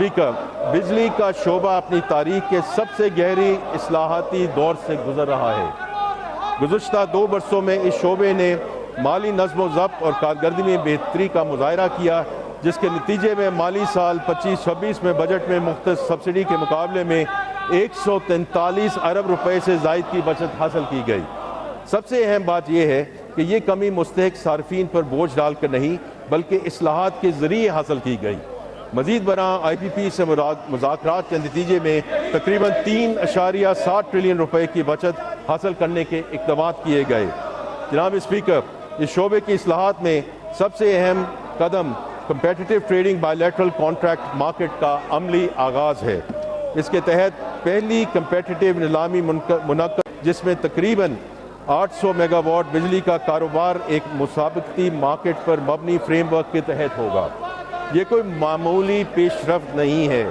Speaker, بجلی کا شعبہ اپنی تاریخ کے سب سے گہری اصلاحاتی دور سے گزر رہا ہے۔ گزشتہ 2 برسوں میں اس شعبے نے مالی نظم و ضبط اور کارکردگی میں بہتری کا مظاہرہ کیا، جس کے نتیجے میں مالی سال 25-26 میں بجٹ میں مختص سبسڈی کے مقابلے میں 143 ارب روپے سے زائد کی بچت حاصل کی گئی۔ سب سے اہم بات یہ ہے کہ یہ کمی مستحق صارفین پر بوجھ ڈال کر نہیں بلکہ اصلاحات کے ذریعے حاصل کی گئی۔ مزید برآں آئی پی پی سے مذاکرات کے نتیجے میں تقریباً 3.7 ٹریلین روپے کی بچت حاصل کرنے کے اقدامات کیے گئے۔ جناب اسپیکر، اس شعبے کی اصلاحات میں سب سے اہم قدم competitive trading by lateral contract market کا عملی آغاز ہے۔ اس کے تحت پہلی کمپیٹیٹو نیلامی منعقد جس میں تقریباً 800 میگا واٹ بجلی کا کاروبار ایک مسابقتی مارکیٹ پر مبنی فریم ورک کے تحت ہوگا۔ یہ کوئی معمولی پیش رفت نہیں ہے۔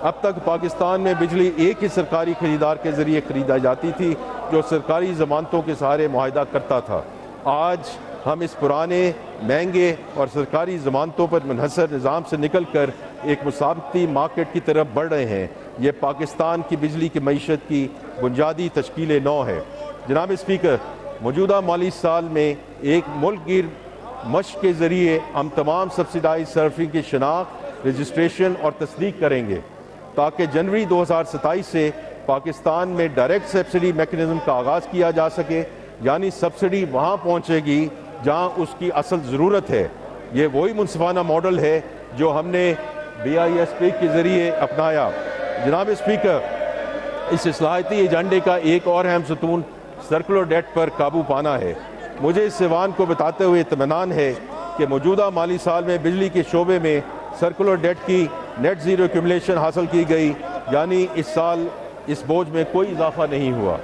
اب تک پاکستان میں بجلی ایک ہی سرکاری خریدار کے ذریعے خریدا جاتی تھی جو سرکاری ضمانتوں کے سہارے معاہدہ کرتا تھا۔ آج ہم اس پرانے، مہنگے اور سرکاری ضمانتوں پر منحصر نظام سے نکل کر ایک مسابقتی مارکیٹ کی طرف بڑھ رہے ہیں۔ یہ پاکستان کی بجلی کی معیشت کی بنیادی تشکیل نو ہے۔ جناب اسپیکر، موجودہ مالی سال میں ایک ملک گیر مشق کے ذریعے ہم تمام سبسڈائز صارفین کی شناخت، رجسٹریشن اور تصدیق کریں گے تاکہ جنوری 2027 سے پاکستان میں ڈائریکٹ سبسڈی میکنزم کا آغاز کیا جا سکے، یعنی سبسڈی وہاں پہنچے گی جہاں اس کی اصل ضرورت ہے۔ یہ وہی منصفانہ ماڈل ہے جو ہم نے BISP کے ذریعے اپنایا۔ جناب اسپیکر، اس اصلاحاتی ایجنڈے کا ایک اور اہم ستون سرکولر ڈیٹ پر قابو پانا ہے۔ مجھے اس ایوان کو بتاتے ہوئے اطمینان ہے کہ موجودہ مالی سال میں بجلی کے شعبے میں سرکولر ڈیٹ کی نیٹ زیرو ایکیومولیشن حاصل کی گئی، یعنی اس سال اس بوجھ میں کوئی اضافہ نہیں ہوا،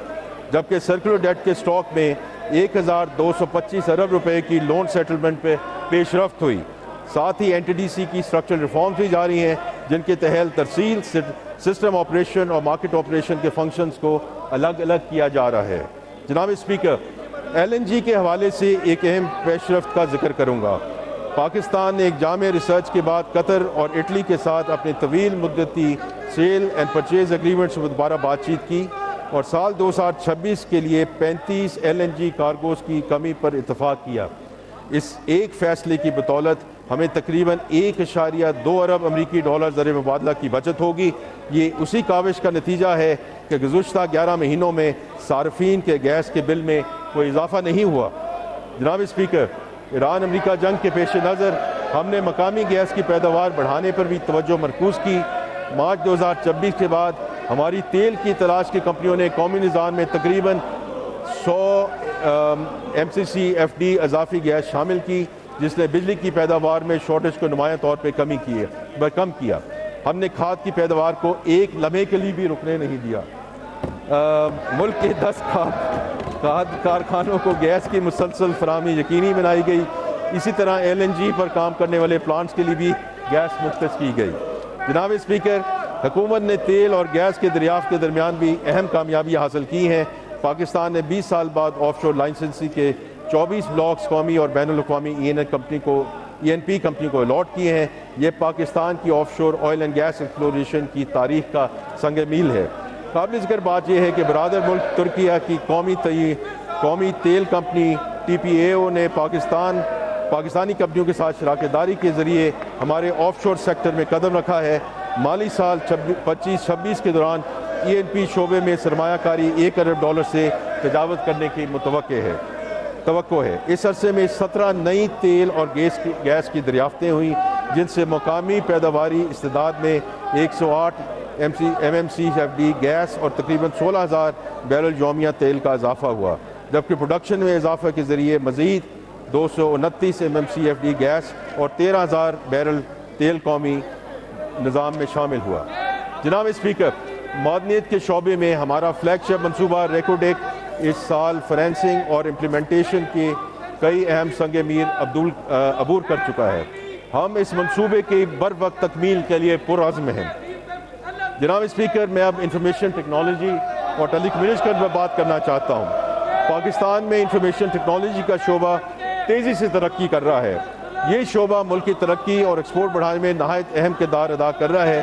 جبکہ سرکولر ڈیٹ کے سٹاک میں 1225 ارب روپے کی لون سیٹلمنٹ پہ پیش رفت ہوئی۔ ساتھ ہی NTDC کی اسٹرکچرل ریفارمز بھی جاری ہیں جن کے تحت ترسیل، سسٹم آپریشن اور مارکیٹ آپریشن کے فنکشنز کو الگ الگ کیا جا رہا ہے۔ جناب اسپیکر، LNG کے حوالے سے ایک اہم پیش رفت کا ذکر کروں گا۔ پاکستان نے ایک جامع ریسرچ کے بعد قطر اور اٹلی کے ساتھ اپنے طویل مدتی سیل اینڈ پرچیز ایگریمنٹس سے دوبارہ بات چیت کی اور سال 2026 کے لیے 35 LNG کارگوز کی کمی پر اتفاق کیا۔ اس ایک فیصلے کی بدولت ہمیں تقریباً 1.2 ارب امریکی ڈالر زر مبادلہ کی بچت ہوگی۔ یہ اسی کاوش کا نتیجہ ہے کہ گزشتہ 11 مہینوں میں صارفین کے گیس کے بل میں کوئی اضافہ نہیں ہوا۔ جناب اسپیکر، ایران امریکہ جنگ کے پیش نظر ہم نے مقامی گیس کی پیداوار بڑھانے پر بھی توجہ مرکوز کی۔ مارچ 2026 کے بعد ہماری تیل کی تلاش کی کمپنیوں نے قومی نظام میں تقریباً 100 MCC/FD اضافی گیس شامل کی، جس نے بجلی کی پیداوار میں شارٹیج کو نمایاں طور پہ کم کیا۔ ہم نے کھاد کی پیداوار کو ایک لمحے کے لیے بھی رکنے نہیں دیا۔ ملک کے 10 کھاد کارخانوں کو گیس کی مسلسل فراہمی یقینی بنائی گئی۔ اسی طرح LNG پر کام کرنے والے پلانٹس کے لیے بھی گیس مختص کی گئی۔ جناب اسپیکر، حکومت نے تیل اور گیس کے دریافت کے درمیان بھی اہم کامیابیاں حاصل کی ہیں۔ پاکستان نے 20 سال بعد آف شور لائسنسی کے 24 بلاکس قومی اور بین الاقوامی ENP کمپنی کو الاٹ کیے ہیں۔ یہ پاکستان کی آف شور آئل اینڈ گیس ایکسپلوریشن کی تاریخ کا سنگ میل ہے۔ قابل ذکر بات یہ ہے کہ برادر ملک ترکیہ کی قومی تیل کمپنی TPAO نے پاکستانی کمپنیوں کے ساتھ شراکت داری کے ذریعے ہمارے آف شور سیکٹر میں قدم رکھا ہے۔ مالی سال 25-26 کے دوران ENP شعبے میں سرمایہ کاری 1 ارب ڈالر سے تجاوز کرنے کی توقع ہے۔ اس عرصے میں 17 نئی تیل اور گیس کی دریافتیں ہوئیں، جن سے مقامی پیداواری استعداد میں 108 MMCFD گیس اور تقریباً 16,000 بیرل یومیہ تیل کا اضافہ ہوا، جبکہ پروڈکشن میں اضافہ کے ذریعے مزید 229 MMCFD گیس اور 13,000 بیرل تیل قومی نظام میں شامل ہوا۔ جناب اسپیکر، معدنیات کے شعبے میں ہمارا فلیگ شپ منصوبہ ریکوڈیک اس سال فائنینسنگ اور امپلیمنٹیشن کے کئی اہم سنگ میل عبور کر چکا ہے۔ ہم اس منصوبے کی بروقت تکمیل کے لیے پرعزم ہیں۔ جناب اسپیکر، میں اب انفارمیشن ٹیکنالوجی اور ٹیلی کمیونیکیشن پر بات کرنا چاہتا ہوں۔ پاکستان میں انفارمیشن ٹیکنالوجی کا شعبہ تیزی سے ترقی کر رہا ہے۔ یہ شعبہ ملک کی ترقی اور ایکسپورٹ بڑھانے میں نہایت اہم کردار ادا کر رہا ہے۔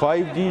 5G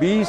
20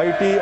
IT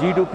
GDP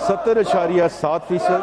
70.7%